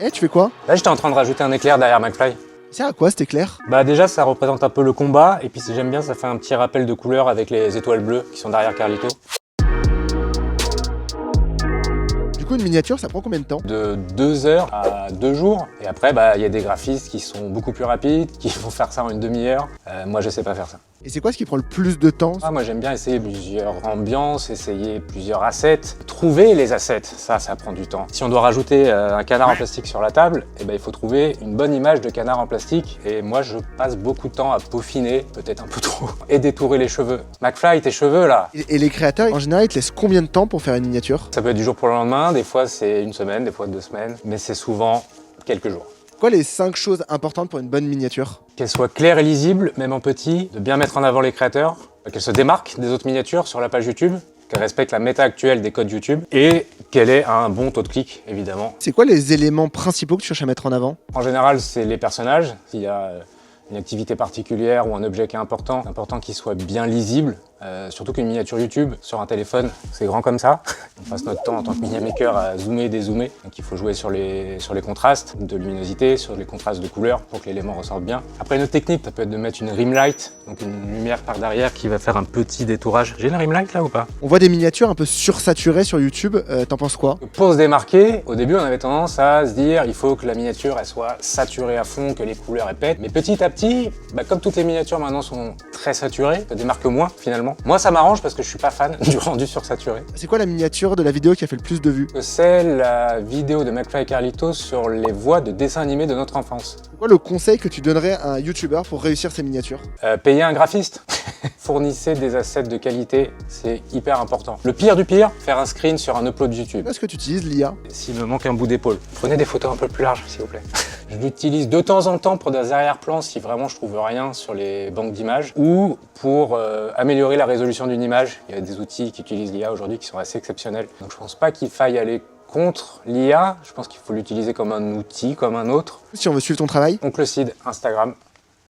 Eh, tu fais quoi? Là, j'étais en train de rajouter un éclair derrière McFly. C'est à quoi cet éclair? Bah déjà, ça représente un peu le combat, et puis si j'aime bien, ça fait un petit rappel de couleur avec les étoiles bleues qui sont derrière Carlito. Du coup, une miniature, ça prend combien de temps? De 2 heures à 2 jours, et après, bah, y a des graphistes qui sont beaucoup plus rapides, qui vont faire ça en une demi-heure. Moi, je sais pas faire ça. Et c'est quoi ce qui prend le plus de temps? Moi, j'aime bien essayer plusieurs ambiances, essayer plusieurs assets. Trouver les assets, ça prend du temps. Si on doit rajouter un canard en plastique sur la table, eh ben, il faut trouver une bonne image de canard en plastique. Et moi, je passe beaucoup de temps à peaufiner, peut-être un peu trop, et détourer les cheveux. McFly, tes cheveux, là! Et les créateurs, en général, ils te laissent combien de temps pour faire une miniature? Ça peut être du jour pour le lendemain, des fois c'est une semaine, des fois 2 semaines, mais c'est souvent quelques jours. Quoi les 5 choses importantes pour une bonne miniature? Qu'elle soit claire et lisible, même en petit, de bien mettre en avant les créateurs, qu'elle se démarque des autres miniatures sur la page YouTube, qu'elle respecte la méta actuelle des codes YouTube, et qu'elle ait un bon taux de clic, évidemment. C'est quoi les éléments principaux que tu cherches à mettre en avant? En général, c'est les personnages. S'il y a une activité particulière ou un objet qui est important qu'il soit bien lisible. Surtout qu'une miniature YouTube sur un téléphone, c'est grand comme ça. On passe notre temps en tant que miniamaker à zoomer et dézoomer. Donc il faut jouer sur les contrastes de luminosité, sur les contrastes de couleurs pour que l'élément ressorte bien. Après, une autre technique, ça peut être de mettre une rim light, donc une lumière par derrière qui va faire un petit détourage. J'ai une rim light là ou pas? On voit des miniatures un peu sursaturées sur YouTube, t'en penses quoi? Pour se démarquer, au début on avait tendance à se dire il faut que la miniature elle soit saturée à fond, que les couleurs elles pètent. Mais petit à petit, comme toutes les miniatures maintenant sont très saturées, ça démarque moins finalement. Moi ça m'arrange parce que je suis pas fan du rendu sursaturé. C'est quoi la miniature de la vidéo qui a fait le plus de vues? C'est la vidéo de McFly et Carlito sur les voix de dessins animés de notre enfance. C'est quoi le conseil que tu donnerais à un YouTuber pour réussir ses miniatures? Payer un graphiste. Fournissez des assets de qualité, c'est hyper important. Le pire du pire, faire un screen sur un upload YouTube. Est-ce que tu utilises l'IA? S'il me manque un bout d'épaule, prenez des photos un peu plus larges s'il vous plaît. Je l'utilise de temps en temps pour des arrière-plans si vraiment je trouve rien sur les banques d'images ou pour améliorer la résolution d'une image. Il y a des outils qui utilisent l'IA aujourd'hui qui sont assez exceptionnels. Donc je pense pas qu'il faille aller contre l'IA, je pense qu'il faut l'utiliser comme un outil, comme un autre. Si on veut suivre ton travail? Oncle Sid, Instagram.